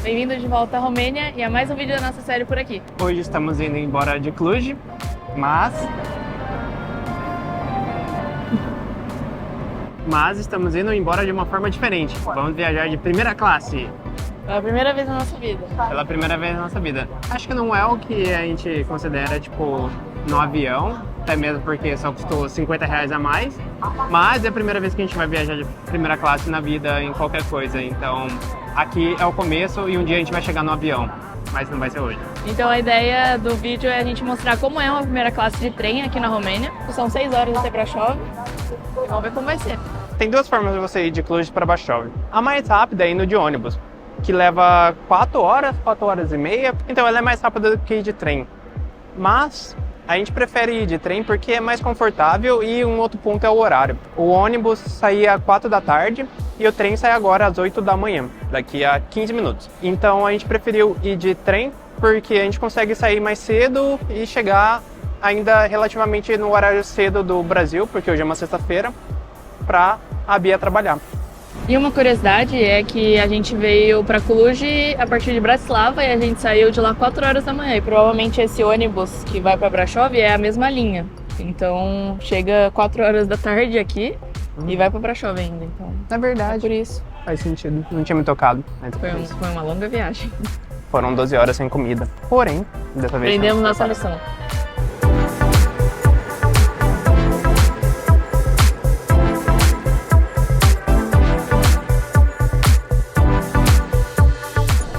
Bem-vindo de volta à Romênia e a mais um vídeo da nossa série por aqui. Hoje estamos indo embora de Cluj, mas estamos indo embora de uma forma diferente. Vamos viajar de primeira classe. Pela primeira vez na nossa vida. Pela primeira vez na nossa vida. Acho que não é o que a gente considera, tipo, no avião, até mesmo porque só custou R$50 a mais, mas é a primeira vez que a gente vai viajar de primeira classe na vida em qualquer coisa, então aqui é o começo e um dia a gente vai chegar no avião, mas não vai ser hoje. Então a ideia do vídeo é a gente mostrar como é uma primeira classe de trem aqui na Romênia. São 6 horas até Brasov e vamos ver como vai ser. Tem duas formas de você ir de Cluj para Brasov. A mais rápida é indo de ônibus, que leva 4 horas e meia, então ela é mais rápida do que ir de trem. Mas a gente prefere ir de trem porque é mais confortável e um outro ponto é o horário. O ônibus saía às 4 da tarde e o trem sai agora às 8 da manhã, daqui a 15 minutos. Então a gente preferiu ir de trem porque a gente consegue sair mais cedo e chegar ainda relativamente no horário cedo do Brasil, porque hoje é uma sexta-feira, para a Bia trabalhar. E uma curiosidade é que a gente veio para Cluj a partir de Bratislava e a gente saiu de lá 4 horas da manhã. E provavelmente esse ônibus que vai para Brasov é a mesma linha. Então chega 4 horas da tarde aqui e vai para Brasov ainda. Então, É verdade. é por isso. Faz sentido. Não tinha me tocado. Mas Foi uma longa viagem. Foram 12 horas sem comida. Porém, dessa vez... Aprendemos nossa lição.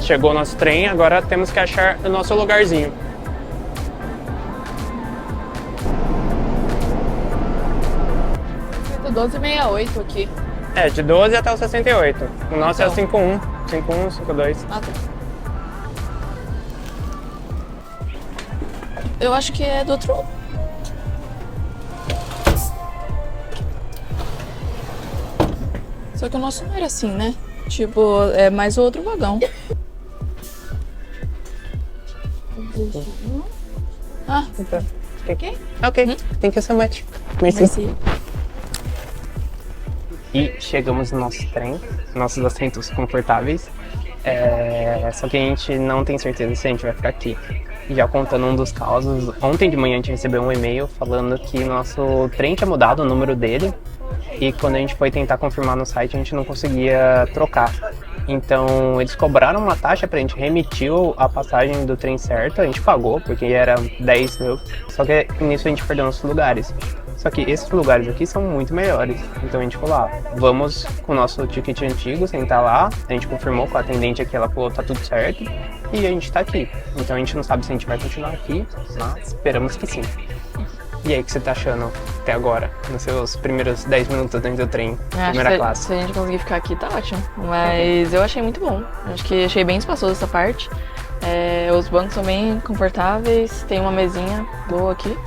Chegou o nosso trem, agora temos que achar o nosso lugarzinho. Foi 12h68 aqui. É, de 12 até o 68. O nosso é o Então. 51, 51, 52. Ah, tá. Eu acho que é do outro. Só que o nosso não era assim, né? Tipo, é mais o outro vagão. Ah, Então, ok. ok, thank you so much. Merci. E chegamos no nosso trem, nossos assentos confortáveis. Só que a gente não tem certeza se a gente vai ficar aqui. E já contando um dos causos, ontem de manhã a gente recebeu um e-mail falando que nosso trem tinha mudado o número dele. E quando a gente foi tentar confirmar no site, a gente não conseguia trocar. Então eles cobraram uma taxa pra gente remitir a passagem do trem certo, a gente pagou porque era 10 mil, só que nisso a gente perdeu nossos lugares. Só que esses lugares aqui são muito melhores, então a gente falou, vamos com o nosso ticket antigo, sentar lá, a gente confirmou com a atendente aqui, ela falou, tá tudo certo, e a gente tá aqui. Então a gente não sabe se a gente vai continuar aqui, mas esperamos que sim. E aí, o que você tá achando até agora, nos seus primeiros 10 minutos dentro do trem, primeira classe? Se a gente conseguir ficar aqui, tá ótimo. Mas eu achei muito bom. Achei bem espaçoso essa parte. Os bancos são bem confortáveis, tem uma mesinha boa aqui.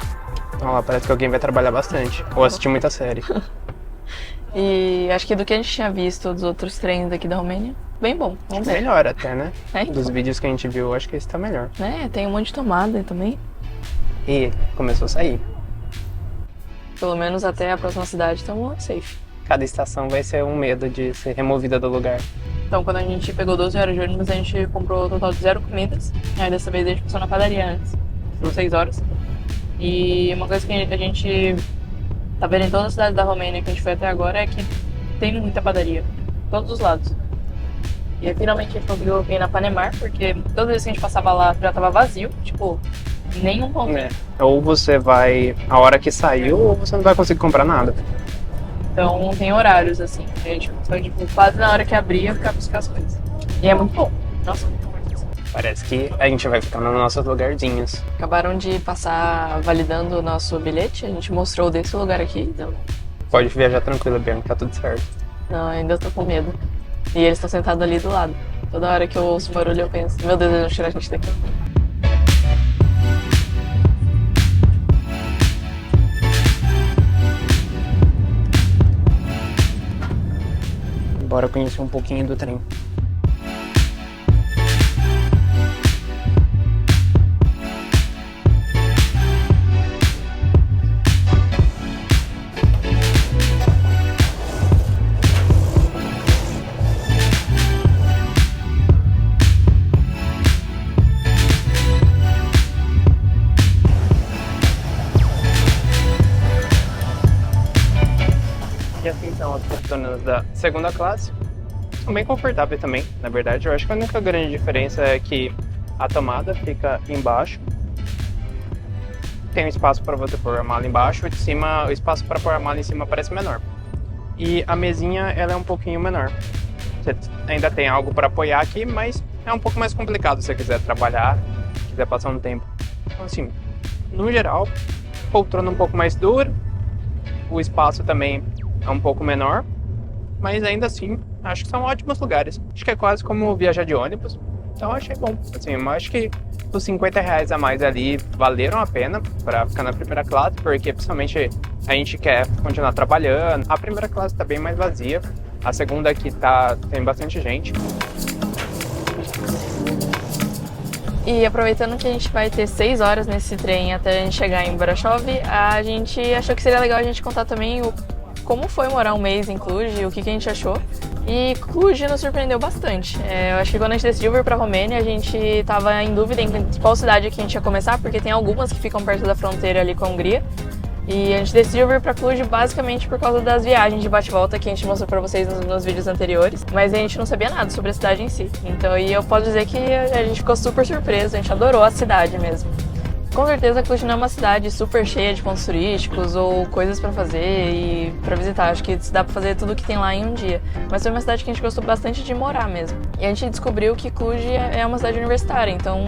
Olha lá, parece que alguém vai trabalhar bastante, ou assistir muita série. E acho que do que a gente tinha visto dos outros trens daqui da Romênia, bem bom. Vamos ver. Melhor até, né? Então. Dos vídeos que a gente viu, acho que esse tá melhor. Tem um monte de tomada também. E começou a sair. Pelo menos até a próxima cidade estamos safe. Cada estação vai ser um medo de ser removida do lugar. Então, quando a gente pegou 12 horas de ônibus, a gente comprou um total de 0 comidas. Aí, dessa vez, a gente passou na padaria antes. Foram 6 horas. E uma coisa que a gente tá vendo em todas as cidades da Romênia que a gente foi até agora é que tem muita padaria. Todos os lados. E aí, finalmente, a gente conseguiu ir na Panemar, porque toda vez que a gente passava lá, já tava vazio. Tipo, nenhum ponto. Ou você vai a hora que saiu, ou você não vai conseguir comprar nada. Então tem horários, assim. A gente foi tipo, quase na hora que abria ficar buscar as coisas. E é muito bom. Nossa, muito bom. Parece que a gente vai ficar nos nossos lugarzinhos. Acabaram de passar validando o nosso bilhete. A gente mostrou desse lugar aqui, então. Pode viajar tranquilo, Bianca, tá tudo certo. Não, ainda tô com medo. E eles estão sentados ali do lado. Toda hora que eu ouço barulho eu penso, meu Deus, eles vão tirar a gente daqui. Bora conhecer um pouquinho do trem. E assim são as poltronas da segunda classe. São bem confortáveis também, na verdade. Eu acho que a única grande diferença é que a tomada fica embaixo. Tem um espaço para você pôr a mala embaixo, de cima, o espaço para pôr a mala em cima parece menor. E a mesinha, ela é um pouquinho menor. Você ainda tem algo para apoiar aqui, mas é um pouco mais complicado se você quiser trabalhar, quiser passar um tempo. Então assim, no geral, poltrona um pouco mais dura, o espaço também é um pouco menor, mas ainda assim, acho que são ótimos lugares. Acho que é quase como viajar de ônibus, então achei bom. Assim, eu acho que os R$50 a mais ali valeram a pena para ficar na primeira classe, porque principalmente a gente quer continuar trabalhando. A primeira classe tá bem mais vazia, a segunda aqui tem bastante gente. E aproveitando que a gente vai ter 6 horas nesse trem até a gente chegar em Brasov, a gente achou que seria legal a gente contar também como foi morar um mês em Cluj, o que a gente achou. E Cluj nos surpreendeu bastante. Eu acho que quando a gente decidiu vir pra Romênia, a gente estava em dúvida em qual cidade que a gente ia começar, porque tem algumas que ficam perto da fronteira ali com a Hungria. E a gente decidiu vir pra Cluj basicamente por causa das viagens de bate-volta que a gente mostrou pra vocês nos vídeos anteriores. Mas a gente não sabia nada sobre a cidade em si. Então, e eu posso dizer que a gente ficou super surpreso, a gente adorou a cidade mesmo. Com certeza, Cluj não é uma cidade super cheia de pontos turísticos ou coisas pra fazer e pra visitar. Acho que dá pra fazer tudo que tem lá em um dia. Mas foi uma cidade que a gente gostou bastante de morar mesmo. E a gente descobriu que Cluj é uma cidade universitária, então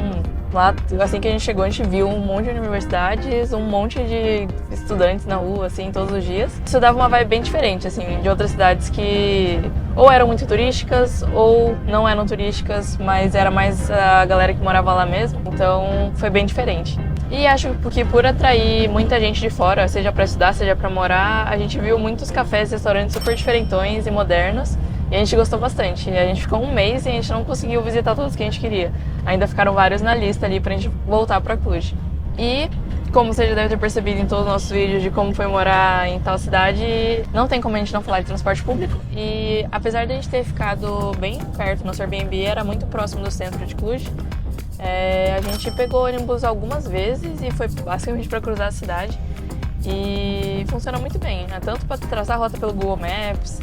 lá, assim que a gente chegou, a gente viu um monte de universidades, um monte de estudantes na rua, assim, todos os dias. Isso dava uma vibe bem diferente, assim, de outras cidades que ou eram muito turísticas ou não eram turísticas, mas era mais a galera que morava lá mesmo, então foi bem diferente. E acho que por atrair muita gente de fora, seja para estudar, seja para morar, a gente viu muitos cafés e restaurantes super diferentões e modernos. E a gente gostou bastante. A gente ficou um mês e a gente não conseguiu visitar todos que a gente queria. Ainda ficaram vários na lista ali pra gente voltar pra Cluj. E, como você já deve ter percebido em todos os nossos vídeos de como foi morar em tal cidade, não tem como a gente não falar de transporte público. E apesar de a gente ter ficado bem perto, nosso Airbnb era muito próximo do centro de Cluj, a gente pegou ônibus algumas vezes e foi basicamente para cruzar a cidade. E funciona muito bem, né? Tanto para traçar a rota pelo Google Maps.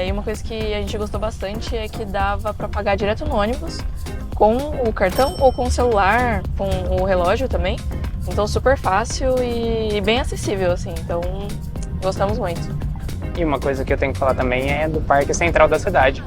E uma coisa que a gente gostou bastante é que dava para pagar direto no ônibus com o cartão ou com o celular, com o relógio também. Então super fácil e bem acessível, assim. Então gostamos muito. E uma coisa que eu tenho que falar também é do Parque Central da cidade,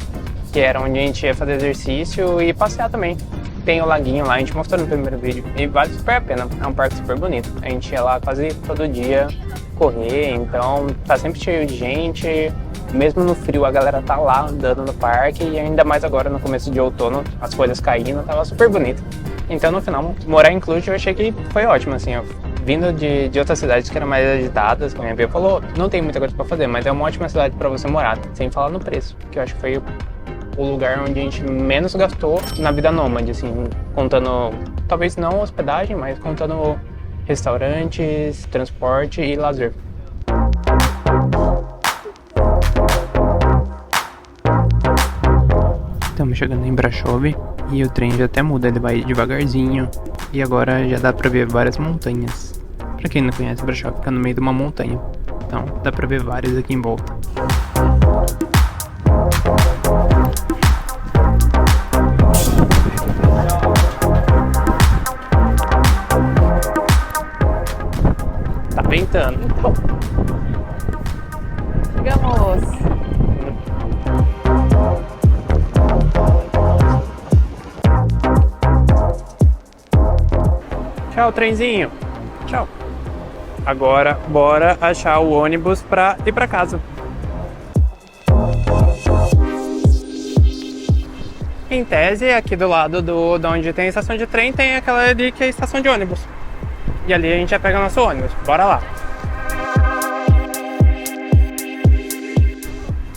que era onde a gente ia fazer exercício e passear também. Tem o laguinho lá, a gente mostrou no primeiro vídeo, e vale super a pena, é um parque super bonito. A gente ia lá quase todo dia correr, então tá sempre cheio de gente, mesmo no frio a galera tá lá andando no parque, e ainda mais agora no começo de outono, as folhas caindo, tava super bonito. Então no final, morar em Cluj eu achei que foi ótimo, assim, ó. Vindo de outras cidades que eram mais agitadas, como a minha Bia falou, não tem muita coisa pra fazer, mas é uma ótima cidade pra você morar, sem falar no preço, que eu acho que foi o lugar onde a gente menos gastou na vida nômade, assim, contando, talvez não hospedagem, mas contando restaurantes, transporte e lazer. Estamos chegando em Brasov e o trem já até muda, ele vai devagarzinho e agora já dá pra ver várias montanhas. Pra quem não conhece, Brasov fica no meio de uma montanha, então dá pra ver várias aqui em volta. Tá ventando. Chegamos! Tchau, trenzinho. Tchau. Agora, bora achar o ônibus pra ir pra casa. Em tese, aqui do lado de onde tem a estação de trem, tem aquela ali que é a estação de ônibus. E ali a gente já pega o nosso ônibus. Bora lá.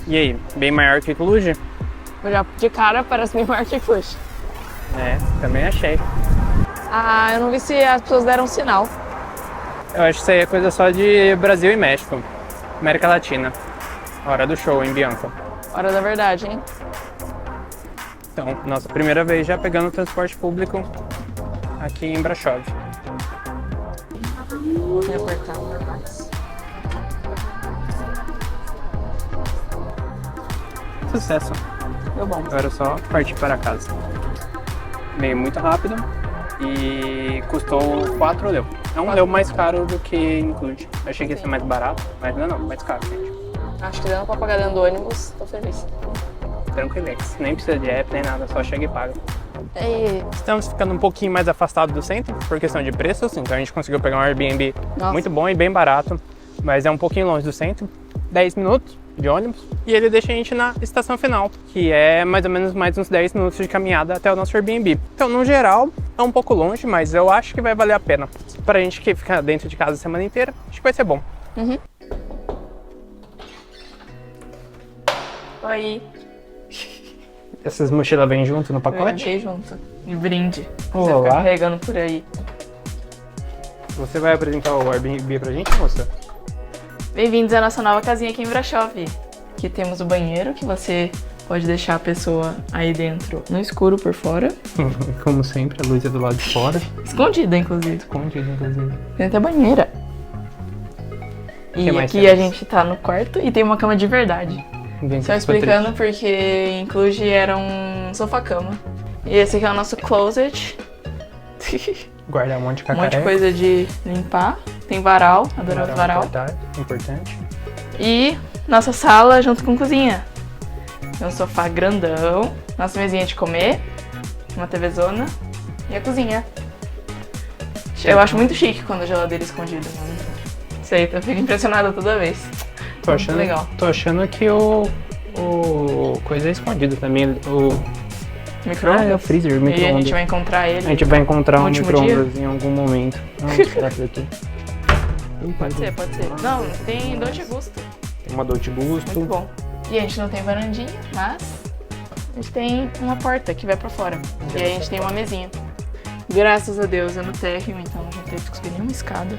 E aí, bem maior que Cluj? Já de cara parece bem maior que Cluj. Também achei. Ah, eu não vi se as pessoas deram sinal. Eu acho que isso aí é coisa só de Brasil e México. América Latina. Hora do show em Bianca. Hora da verdade, hein? Então, nossa primeira vez já pegando o transporte público aqui em Brasov. Vou me apertar mais. Sucesso. Deu bom. Agora é só partir para casa. Veio muito rápido e custou 4 leu. É um leu mais caro do que include. Eu achei que ia ser mais barato, mas não, mais caro, gente. Acho que dando pra pagar dentro do ônibus, tô feliz. Tranquilex. Nem precisa de app, nem nada, só chega e paga. E... Estamos ficando um pouquinho mais afastados do centro por questão de preços, então a gente conseguiu pegar um Airbnb muito bom e bem barato, mas é um pouquinho longe do centro, 10 minutos de ônibus, e ele deixa a gente na estação final, que é mais ou menos mais uns 10 minutos de caminhada até o nosso Airbnb. Então, no geral, é um pouco longe, mas eu acho que vai valer a pena. Pra gente que fica dentro de casa a semana inteira, acho que vai ser bom. Oi. Essas mochilas vêm junto no pacote? Veio junto. E brinde. Olá. Você ficar carregando por aí. Você vai apresentar o Airbnb pra gente, moça? Bem-vindos à nossa nova casinha aqui em Brasov. Aqui temos o banheiro, que você pode deixar a pessoa aí dentro no escuro por fora. Como sempre, a luz é do lado de fora. Escondida, inclusive. Escondido, inclusive. Tem até banheira. E Que mais aqui temos? a gente tá no quarto e tem uma cama de verdade. Vem Só com explicando porque inclusive era um sofá-cama. E esse aqui é o nosso closet. guardar um monte de Um cacareco. monte de coisa de limpar. Tem varal, adoramos varal. Importante. E nossa sala junto com cozinha. Tem um sofá grandão, nossa mesinha de comer, uma TVzona e a cozinha. Eu acho muito chique quando a geladeira é escondida, mano. Sei, eu fico impressionada toda vez. Tô achando, legal. Tô achando que o coisa é escondido também. Micro-ondas. É o freezer, o E a micro-ondas. gente vai encontrar ele. A gente vai encontrar no um último micro-ondas em algum momento. Vamos esperar por aqui. Pode ser, pode ser. Não, tem Dolce Gusto. Tem uma Dolce Gusto. Muito bom. E a gente não tem varandinha, mas a gente tem uma porta que vai pra fora. E aí a gente tem uma mesinha. Graças a Deus é no térreo, então a gente teve que subir nenhuma escada.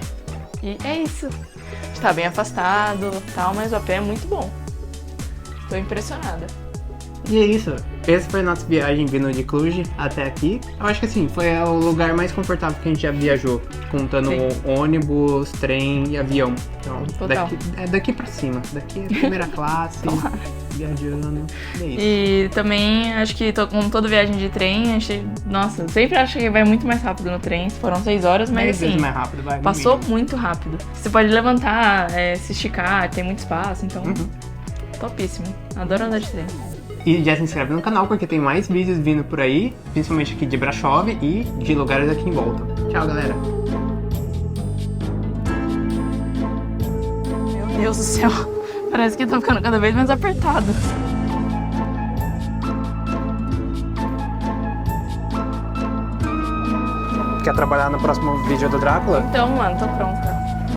E é isso. A gente tá bem afastado e tal, mas o AP é muito bom. Tô impressionada. E é isso. Essa foi a nossa viagem vindo de Cluj até aqui. Eu acho que assim, foi o lugar mais confortável que a gente já viajou. Contando Sim. ônibus, trem e avião. Então, Total. daqui pra cima. Daqui é primeira classe, viajando. É isso. E também acho que como toda viagem de trem, a gente, nossa, sempre acho que vai muito mais rápido no trem. Foram 6 horas, mas 10 assim, vezes mais rápido, vai. no passou mínimo. muito rápido. Você pode levantar, se esticar, tem muito espaço, então topíssimo. Adoro andar de trem. E já se inscreve no canal porque tem mais vídeos vindo por aí, principalmente aqui de Brasov e de lugares aqui em volta. Tchau, galera! Meu Deus do céu, parece que tá ficando cada vez mais apertado. Quer trabalhar no próximo vídeo do Drácula? Então, mano, tô pronta.